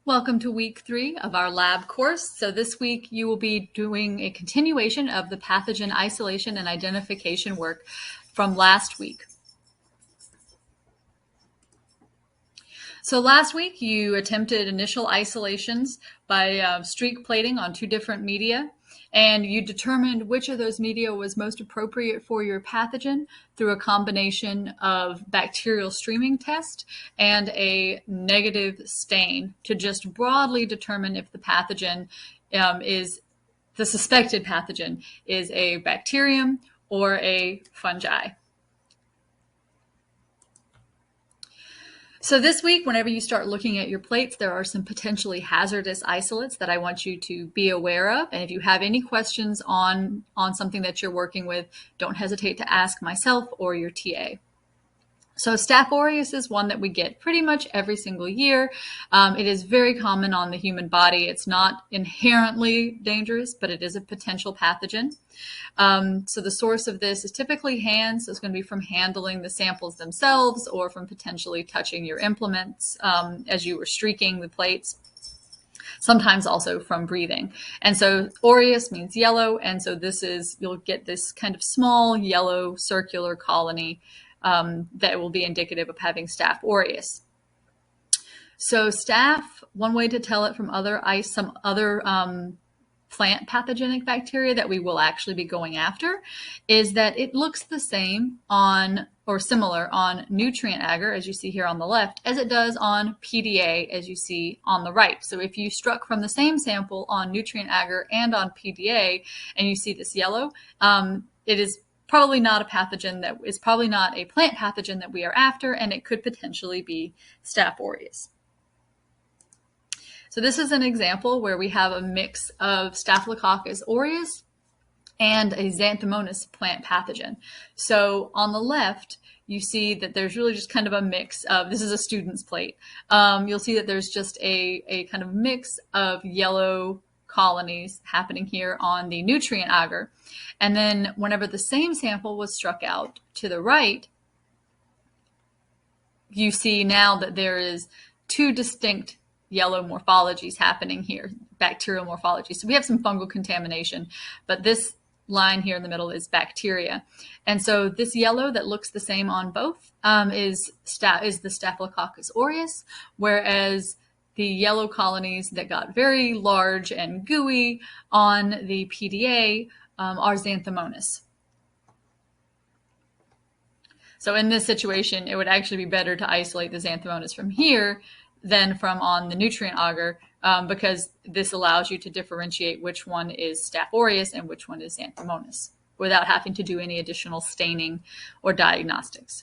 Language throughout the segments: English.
Welcome to week 3 of our lab course. So this week you will be doing a continuation of the pathogen isolation and identification work from last week. So last week you attempted initial isolations by streak plating on 2 different media, and you determined which of those media was most appropriate for your pathogen through a combination of bacterial streaming test and a negative stain to just broadly determine if the pathogen the suspected pathogen is a bacterium or a fungi. So this week, whenever you start looking at your plates, there are some potentially hazardous isolates that I want you to be aware of. And if you have any questions on something that you're working with, don't hesitate to ask myself or your TA. So Staph aureus is one that we get pretty much every single year. It is very common on the human body. It's not inherently dangerous, but it is a potential pathogen. So the source of this is typically hands. So it's going to be from handling the samples themselves or from potentially touching your implements as you were streaking the plates. Sometimes also from breathing. And so aureus means yellow. And so you'll get this kind of small yellow circular colony that will be indicative of having Staph aureus. So staph, one way to tell it from some other plant pathogenic bacteria that we will actually be going after is that it looks the same or similar on nutrient agar, as you see here on the left, as it does on PDA, as you see on the right. So if you struck from the same sample on nutrient agar and on PDA and you see this yellow, it is probably not a pathogen that is probably not a plant pathogen that we are after, and it could potentially be Staph aureus. So this is an example where we have a mix of Staphylococcus aureus and a Xanthomonas plant pathogen. So on the left, you see that there's really just kind of a mix of, this is a student's plate. You'll see that there's just a kind of mix of yellow colonies happening here on the nutrient agar. And then whenever the same sample was struck out to the right, you see now that there is 2 distinct yellow morphologies happening here, bacterial morphology. So we have some fungal contamination, but this line here in the middle is bacteria. And so this yellow that looks the same on both is the Staphylococcus aureus, whereas the yellow colonies that got very large and gooey on the PDA are Xanthomonas. So in this situation, it would actually be better to isolate the Xanthomonas from here than from on the nutrient agar because this allows you to differentiate which one is Staph aureus and which one is Xanthomonas without having to do any additional staining or diagnostics.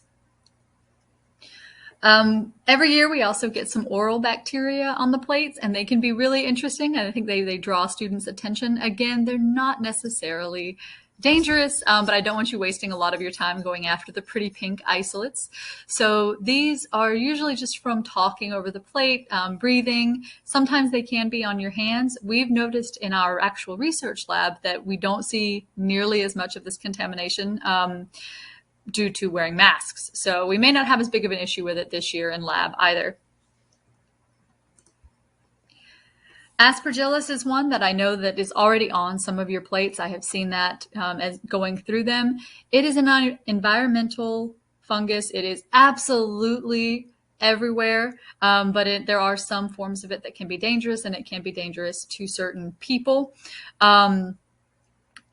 Every year we also get some oral bacteria on the plates, and they can be really interesting, and I think they draw students' attention. Again, they're not necessarily dangerous, but I don't want you wasting a lot of your time going after the pretty pink isolates. So these are usually just from talking over the plate, breathing. Sometimes they can be on your hands. We've noticed in our actual research lab that we don't see nearly as much of this contamination due to wearing masks. So we may not have as big of an issue with it this year in lab either. Aspergillus is one that I know that is already on some of your plates. I have seen that as going through them. It is an environmental fungus. It is absolutely everywhere, but there are some forms of it that can be dangerous, and it can be dangerous to certain people.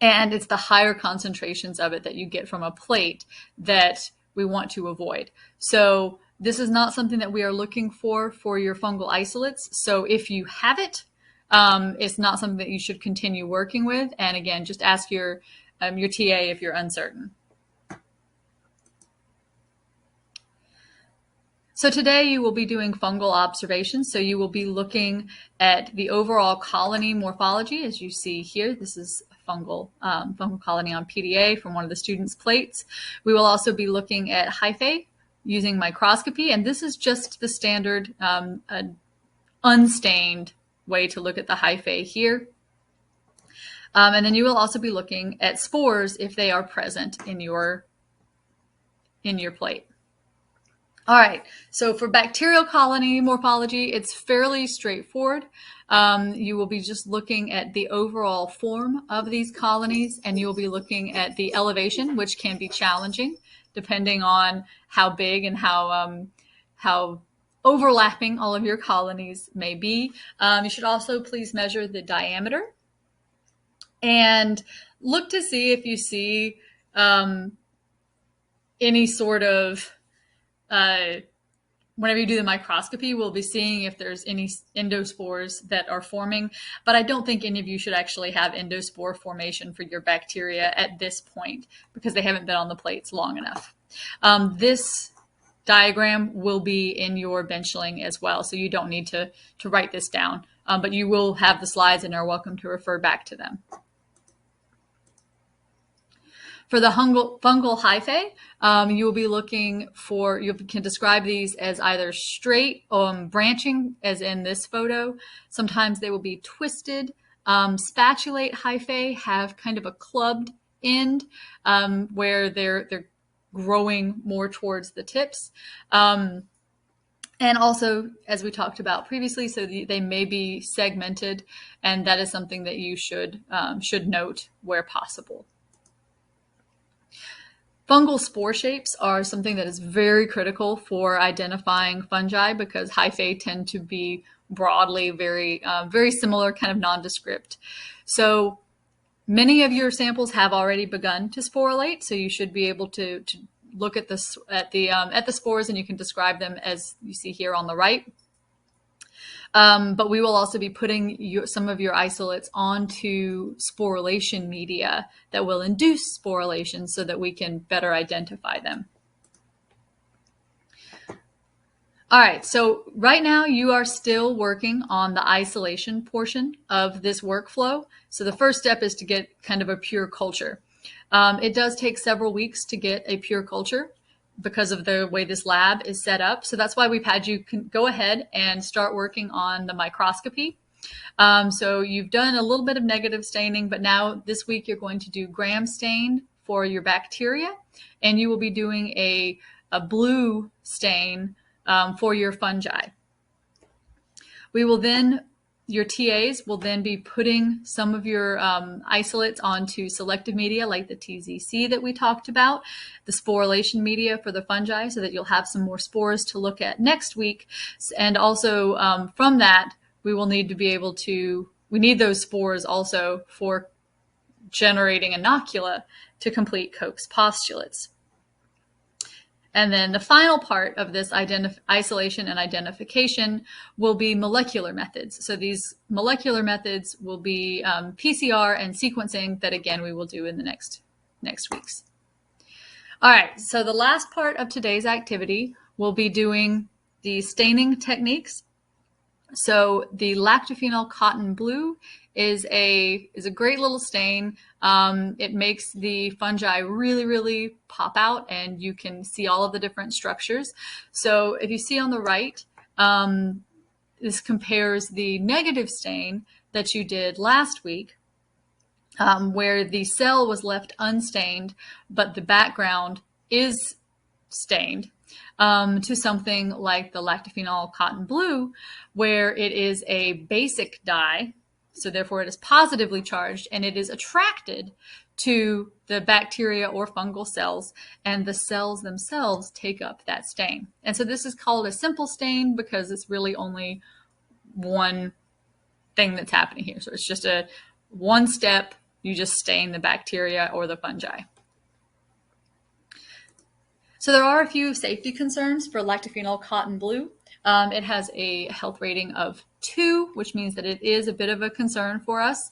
And it's the higher concentrations of it that you get from a plate that we want to avoid. So this is not something that we are looking for your fungal isolates. So if you have it, it's not something that you should continue working with. And again, just ask your TA if you're uncertain. So today you will be doing fungal observations. So you will be looking at the overall colony morphology. As you see here, this is fungal colony on PDA from one of the students' plates. We will also be looking at hyphae using microscopy, and this is just the standard unstained way to look at the hyphae here. And then you will also be looking at spores if they are present in your plate. All right, so for bacterial colony morphology, it's fairly straightforward. You will be just looking at the overall form of these colonies, and you will be looking at the elevation, which can be challenging depending on how big and how overlapping all of your colonies may be. You should also please measure the diameter and look to see if you see any sort of whenever you do the microscopy, we'll be seeing if there's any endospores that are forming, but I don't think any of you should actually have endospore formation for your bacteria at this point because they haven't been on the plates long enough. This diagram will be in your benchling as well, so you don't need to write this down, but you will have the slides and are welcome to refer back to them. For the fungal hyphae, you will be looking for, you can describe these as either straight branching, as in this photo. Sometimes they will be twisted. Spatulate hyphae have kind of a clubbed end where they're growing more towards the tips. And also, as we talked about previously, so they may be segmented, and that is something that you should note where possible. Fungal spore shapes are something that is very critical for identifying fungi because hyphae tend to be broadly very similar, kind of nondescript. So many of your samples have already begun to sporulate, so you should be able to look at the spores, and you can describe them as you see here on the right. But we will also be putting some of your isolates onto sporulation media that will induce sporulation so that we can better identify them. All right, so right now you are still working on the isolation portion of this workflow. So the first step is to get kind of a pure culture. It does take several weeks to get a pure culture because of the way this lab is set up. So that's why we've had you go ahead and start working on the microscopy. So you've done a little bit of negative staining, but now this week you're going to do gram stain for your bacteria, and you will be doing a blue stain for your fungi. We will then, your TAs will then be putting some of your isolates onto selective media like the TZC that we talked about, the sporulation media for the fungi, so that you'll have some more spores to look at next week. And also from that, we will need to be able to, we need those spores also for generating inocula to complete Koch's postulates. And then the final part of this isolation and identification will be molecular methods. So these molecular methods will be PCR and sequencing that, again, we will do in the next weeks. All right, so the last part of today's activity will be doing the staining techniques. So the lactophenol cotton blue is a great little stain. It makes the fungi really, really pop out, and you can see all of the different structures. So if you see on the right, this compares the negative stain that you did last week, where the cell was left unstained, but the background is stained, to something like the lactophenol cotton blue, where it is a basic dye. So therefore it is positively charged, and it is attracted to the bacteria or fungal cells, and the cells themselves take up that stain. And so this is called a simple stain because it's really only one thing that's happening here. So it's just a one step, you just stain the bacteria or the fungi. So there are a few safety concerns for lactophenol cotton blue. It has a health rating of 2, which means that it is a bit of a concern for us.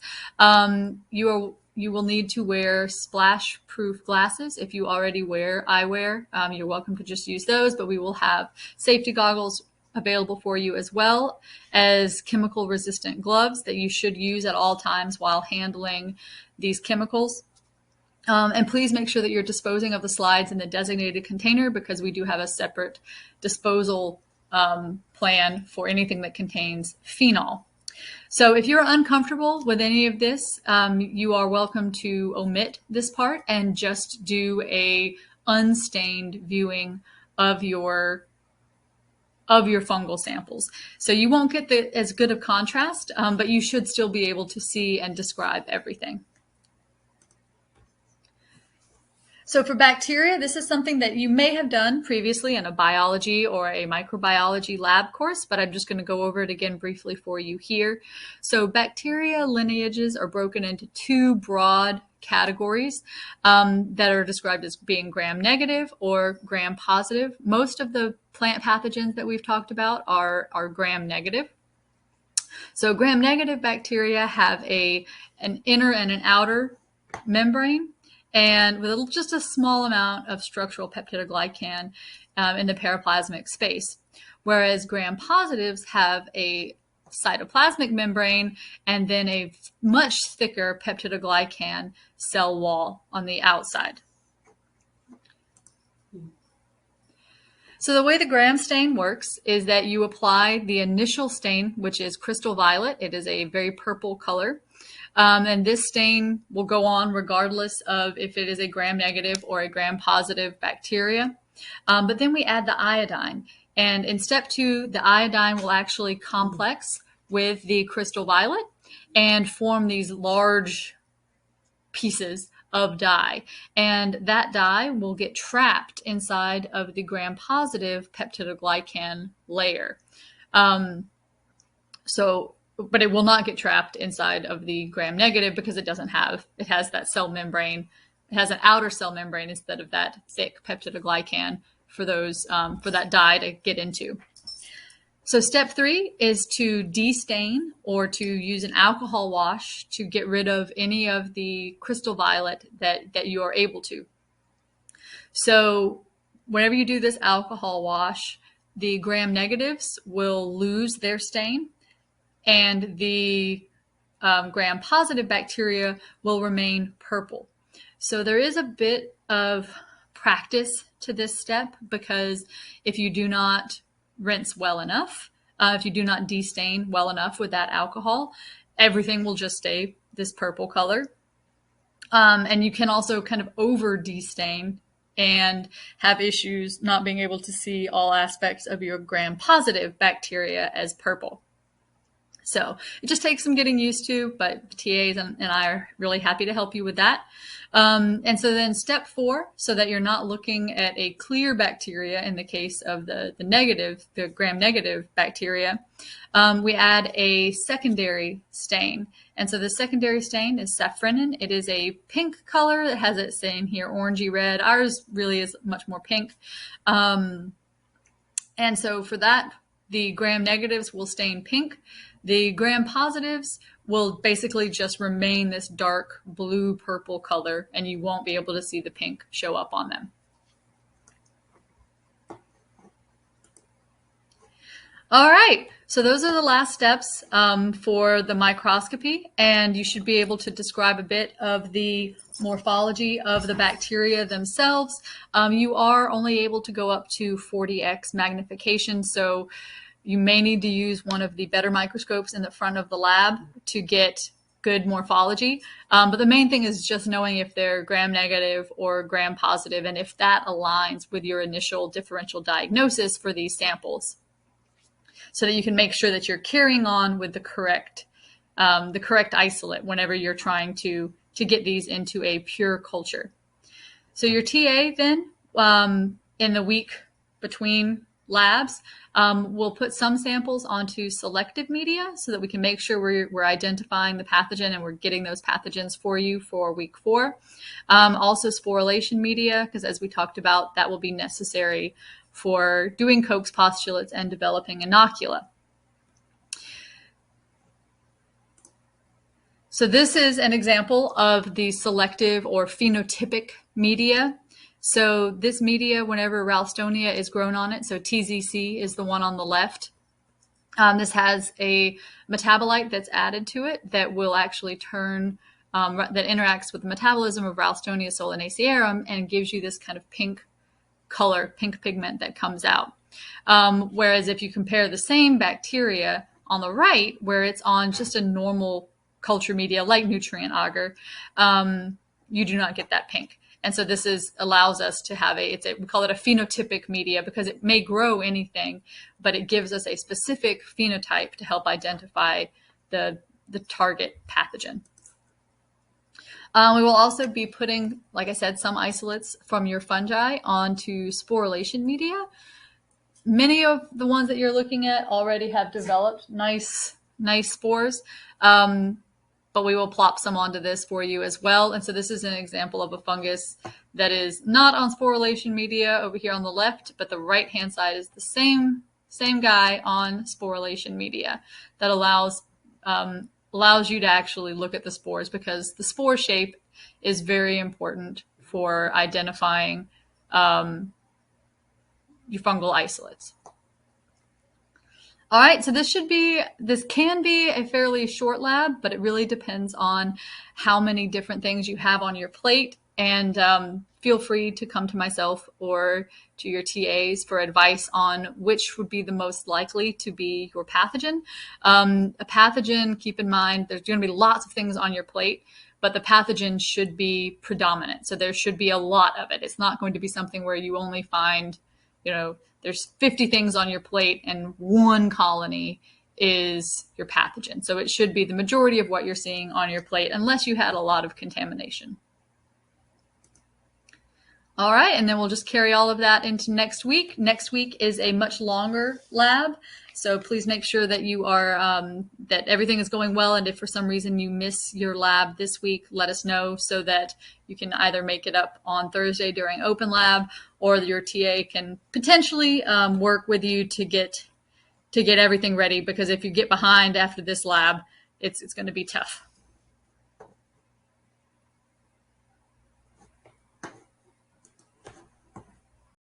You will need to wear splash-proof glasses. If you already wear eyewear, you're welcome to just use those, but we will have safety goggles available for you, as well as chemical-resistant gloves that you should use at all times while handling these chemicals. And please make sure that you're disposing of the slides in the designated container, because we do have a separate disposal plan for anything that contains phenol. So if you're uncomfortable with any of this, you are welcome to omit this part and just do a unstained viewing of your of your fungal samples. So you won't get as good of contrast, but you should still be able to see and describe everything. So for bacteria, this is something that you may have done previously in a biology or a microbiology lab course, but I'm just going to go over it again briefly for you here. So bacteria lineages are broken into two broad categories that are described as being gram-negative or gram-positive. Most of the plant pathogens that we've talked about are gram-negative. So gram-negative bacteria have an inner and an outer membrane, and with just a small amount of structural peptidoglycan in the periplasmic space. Whereas gram-positives have a cytoplasmic membrane and then a much thicker peptidoglycan cell wall on the outside. So the way the gram stain works is that you apply the initial stain, which is crystal violet. It is a very purple color. And this stain will go on regardless of if it is a gram-negative or a gram-positive bacteria. But then we add the iodine. And in step 2, the iodine will actually complex with the crystal violet and form these large pieces of dye. And that dye will get trapped inside of the gram-positive peptidoglycan layer. But it will not get trapped inside of the gram-negative because it has that cell membrane. It has an outer cell membrane instead of that thick peptidoglycan for that dye to get into. So step 3 is to destain or to use an alcohol wash to get rid of any of the crystal violet that you are able to. So whenever you do this alcohol wash, the gram-negatives will lose their stain, and the gram-positive bacteria will remain purple. So there is a bit of practice to this step, because if you do not rinse well enough, if you do not destain well enough with that alcohol, everything will just stay this purple color. And you can also kind of over destain and have issues not being able to see all aspects of your gram-positive bacteria as purple. So it just takes some getting used to, but TAs and I are really happy to help you with that. And so then step 4, so that you're not looking at a clear bacteria in the case of the gram-negative bacteria, we add a secondary stain. And so the secondary stain is safranin. It is a pink color. It has it saying here orangey red. Ours really is much more pink. And so for that, the gram-negatives will stain pink. The gram-positives will basically just remain this dark blue-purple color, and you won't be able to see the pink show up on them. All right, so those are the last steps for the microscopy, and you should be able to describe a bit of the morphology of the bacteria themselves. You are only able to go up to 40x magnification, so you may need to use one of the better microscopes in the front of the lab to get good morphology. But the main thing is just knowing if they're gram-negative or gram-positive, and if that aligns with your initial differential diagnosis for these samples, so that you can make sure that you're carrying on with the correct isolate whenever you're trying to get these into a pure culture. So your TA then, in the week between labs, we'll put some samples onto selective media so that we can make sure we're identifying the pathogen and we're getting those pathogens for you for week 4. Also sporulation media, because as we talked about, that will be necessary for doing Koch's postulates and developing inocula. So this is an example of the selective or phenotypic media. So this media, whenever Ralstonia is grown on it, so TZC is the one on the left. This has a metabolite that's added to it that will actually turn, that interacts with the metabolism of Ralstonia solanacearum and gives you this kind of pink color, pink pigment that comes out. Whereas if you compare the same bacteria on the right, where it's on just a normal culture media like nutrient agar, you do not get that pink. And so this allows us to have we call it a phenotypic media because it may grow anything, but it gives us a specific phenotype to help identify the target pathogen. We will also be putting, like I said, some isolates from your fungi onto sporulation media. Many of the ones that you're looking at already have developed nice spores, but we will plop some onto this for you as well. And so this is an example of a fungus that is not on sporulation media over here on the left, but the right-hand side is the same guy on sporulation media that allows you to actually look at the spores, because the spore shape is very important for identifying your fungal isolates. All right, so this can be a fairly short lab, but it really depends on how many different things you have on your plate. And feel free to come to myself or to your TAs for advice on which would be the most likely to be your pathogen. A pathogen, keep in mind, there's going to be lots of things on your plate, but the pathogen should be predominant. So there should be a lot of it. It's not going to be something where you only find, there's 50 things on your plate and one colony is your pathogen. So it should be the majority of what you're seeing on your plate, unless you had a lot of contamination. All right, and then we'll just carry all of that into next week. Next week is a much longer lab, so please make sure that you are that everything is going well. And if for some reason you miss your lab this week, let us know so that you can either make it up on Thursday during open lab, or your TA can potentially work with you to get everything ready. Because if you get behind after this lab, it's going to be tough.